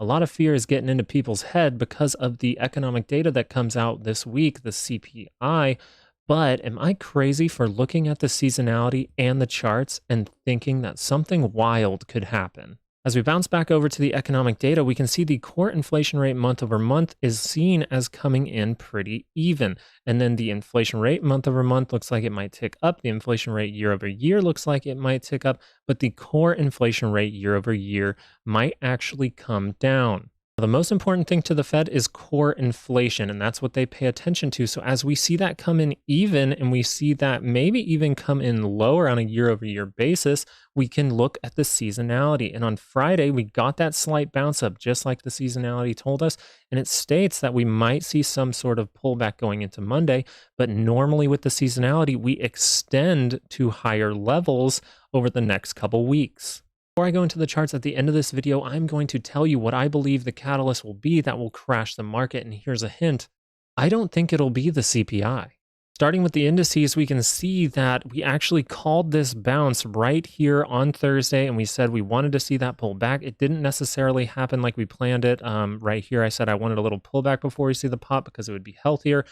A lot of fear is getting into people's head because of the economic data that comes out this week, the CPI. But am I crazy for looking at the seasonality and the charts and thinking that something wild could happen? As we bounce back over to the economic data, we can see the core inflation rate month over month is seen as coming in pretty even. And then the inflation rate month over month looks like it might tick up. The inflation rate year over year looks like it might tick up, but the core inflation rate year over year might actually come down. The most important thing to the Fed is core inflation, and that's what they pay attention to. So as we see that come in even, and we see that maybe even come in lower on a year over year basis, we can look at the seasonality. And on Friday, we got that slight bounce up, just like the seasonality told us. And it states that we might see some sort of pullback going into Monday. But normally with the seasonality, we extend to higher levels over the next couple weeks. Before I go into the charts at the end of this video, I'm going to tell you what I believe the catalyst will be that will crash the market. And here's a hint. I don't think it'll be the CPI. Starting with the indices, we can see that we actually called this bounce right here on Thursday, and we said we wanted to see that pull back. It didn't necessarily happen like we planned it. Right here, I said I wanted a little pullback before we see the pop because it would be healthier.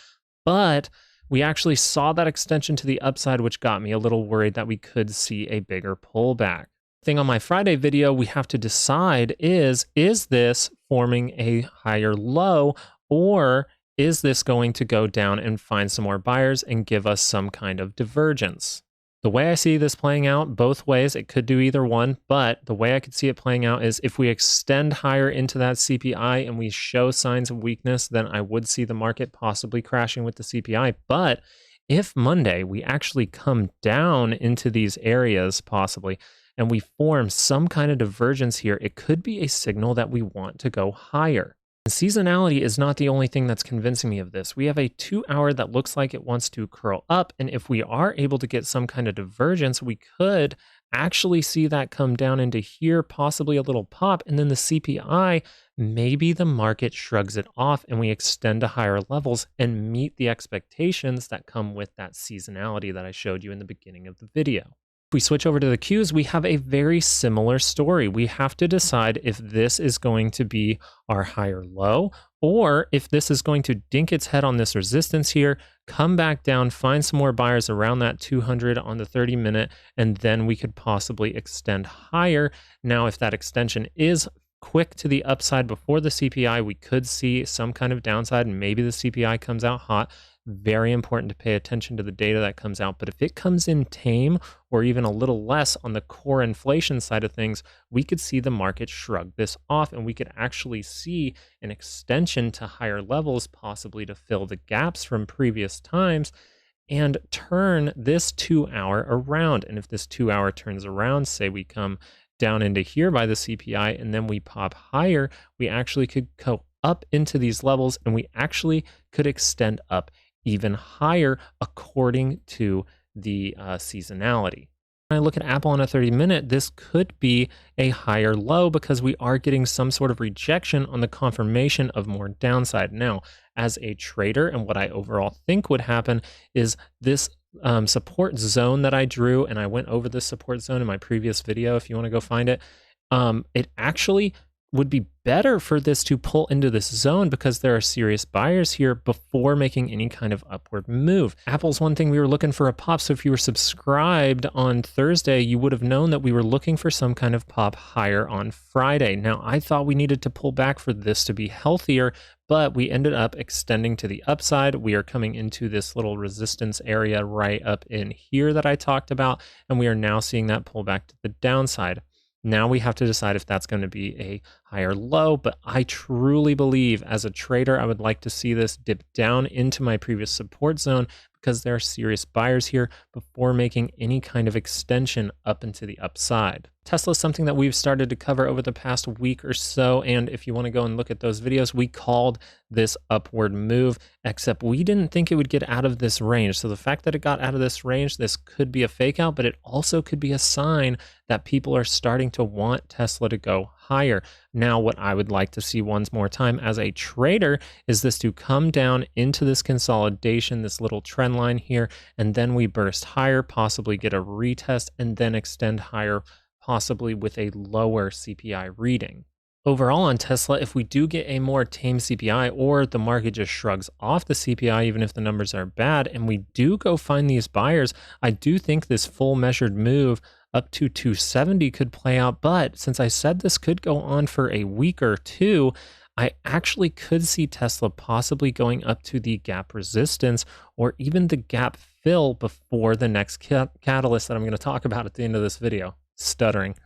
But we actually saw that extension to the upside, which got me a little worried that we could see a bigger pullback. Thing on my Friday video, we have to decide is this forming a higher low, or is this going to go down and find some more buyers and give us some kind of divergence? The way I see this playing out both ways, it could do either one, but the way I could see it playing out is if we extend higher into that CPI and we show signs of weakness, then I would see the market possibly crashing with the CPI. But if Monday we actually come down into these areas possibly, and we form some kind of divergence here, it could be a signal that we want to go higher. And seasonality is not the only thing that's convincing me of this. We have a 2-hour that looks like it wants to curl up, and if we are able to get some kind of divergence, we could actually see that come down into here, possibly a little pop, and then the CPI, maybe the market shrugs it off and we extend to higher levels and meet the expectations that come with that seasonality that I showed you in the beginning of the video. If we switch over to the Qs, we have a very similar story. We have to decide if this is going to be our higher low, or if this is going to dink its head on this resistance here, come back down, find some more buyers around that 200 on the 30-minute, and then we could possibly extend higher. Now, if that extension is quick to the upside before the CPI, we could see some kind of downside, and maybe the CPI comes out hot. Very important to pay attention to the data that comes out. But if it comes in tame or even a little less on the core inflation side of things, we could see the market shrug this off, and we could actually see an extension to higher levels, possibly to fill the gaps from previous times and turn this 2-hour around. And if this 2-hour turns around, say we come down into here by the CPI and then we pop higher, we actually could go up into these levels, and we actually could extend up even higher according to the seasonality. When I look at Apple on a 30-minute, this could be a higher low because we are getting some sort of rejection on the confirmation of more downside. Now, as a trader, and what I overall think would happen is this support zone that I drew, and I went over this support zone in my previous video if you want to go find it, it actually would be better for this to pull into this zone because there are serious buyers here before making any kind of upward move. Apple's one thing we were looking for a pop. So if you were subscribed on Thursday, you would have known that we were looking for some kind of pop higher on Friday. Now, I thought we needed to pull back for this to be healthier, but we ended up extending to the upside. We are coming into this little resistance area right up in here that I talked about, and we are now seeing that pull back to the downside. Now we have to decide if that's going to be a higher low, but I truly believe as a trader, I would like to see this dip down into my previous support zone because there are serious buyers here before making any kind of extension up into the upside. Tesla is something that we've started to cover over the past week or so, and if you want to go and look at those videos, we called this upward move, except we didn't think it would get out of this range. So the fact that it got out of this range, this could be a fake out, but it also could be a sign that people are starting to want Tesla to go higher. Now, what I would like to see one more time as a trader is this to come down into this consolidation, this little trend line here, and then we burst higher, possibly get a retest, and then extend higher, possibly with a lower CPI reading. Overall on Tesla, if we do get a more tame CPI or the market just shrugs off the CPI, even if the numbers are bad, and we do go find these buyers, I do think this full measured move up to 270 could play out. But since I said this could go on for a week or two, I actually could see Tesla possibly going up to the gap resistance or even the gap fill before the next catalyst that I'm going to talk about at the end of this video. Stuttering.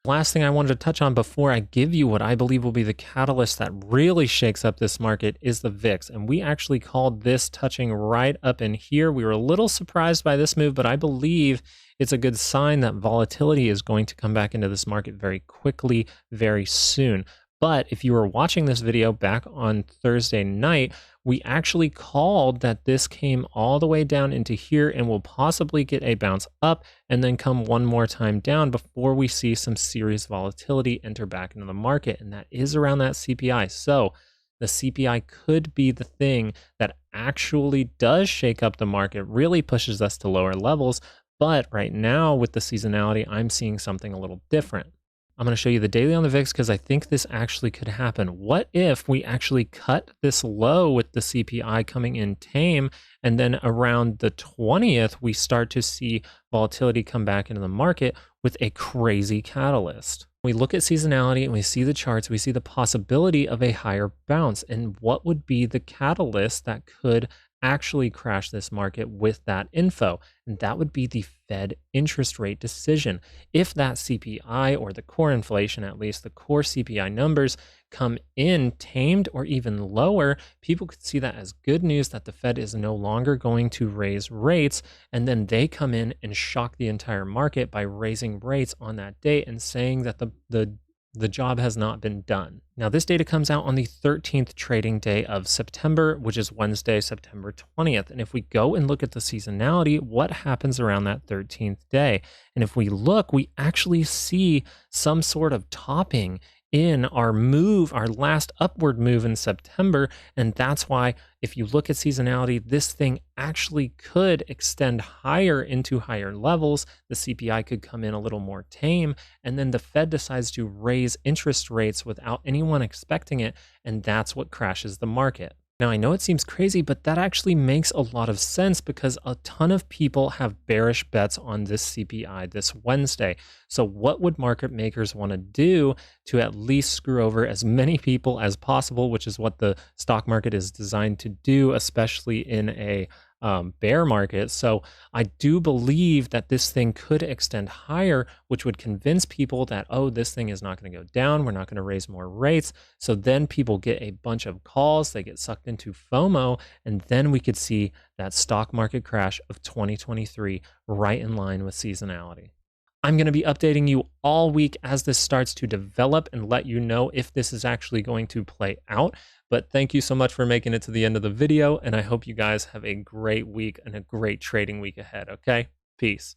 Last thing I wanted to touch on before I give you what I believe will be the catalyst that really shakes up this market is the VIX. And we actually called this touching right up in here. We were a little surprised by this move, but I believe it's a good sign that volatility is going to come back into this market very quickly, very soon. But if you were watching this video back on Thursday night, we actually called that this came all the way down into here and will possibly get a bounce up and then come one more time down before we see some serious volatility enter back into the market. And that is around that CPI. So the CPI could be the thing that actually does shake up the market, really pushes us to lower levels. But right now with the seasonality, I'm seeing something a little different. I'm going to show you the daily on the VIX because I think this actually could happen. What if we actually cut this low with the CPI coming in tame, and then around the 20th, we start to see volatility come back into the market with a crazy catalyst? We look at seasonality and we see the charts, we see the possibility of a higher bounce. And what would be the catalyst that could actually crash this market with that info? And that would be the Fed interest rate decision. If that CPI, or the core inflation, at least the core CPI numbers, come in tamed or even lower, people could see that as good news that the Fed is no longer going to raise rates. And then they come in and shock the entire market by raising rates on that date and saying that the job has not been done. Now, this data comes out on the 13th trading day of September, which is Wednesday, September 20th. And if we go and look at the seasonality, what happens around that 13th day? And if we look, we actually see some sort of topping in our move, our last upward move in September. And that's why if you look at seasonality, this thing actually could extend higher into higher levels. The CPI could come in a little more tame, and then the Fed decides to raise interest rates without anyone expecting it. And that's what crashes the market. Now, I know it seems crazy, but that actually makes a lot of sense because a ton of people have bearish bets on this CPI this Wednesday. So what would market makers want to do to at least screw over as many people as possible, which is what the stock market is designed to do, especially in a bear market? So I do believe that this thing could extend higher, which would convince people that, oh, this thing is not going to go down. We're not going to raise more rates. So then people get a bunch of calls. They get sucked into FOMO. And then we could see that stock market crash of 2023 right in line with seasonality. I'm going to be updating you all week as this starts to develop and let you know if this is actually going to play out. But thank you so much for making it to the end of the video, and I hope you guys have a great week and a great trading week ahead, okay? Peace.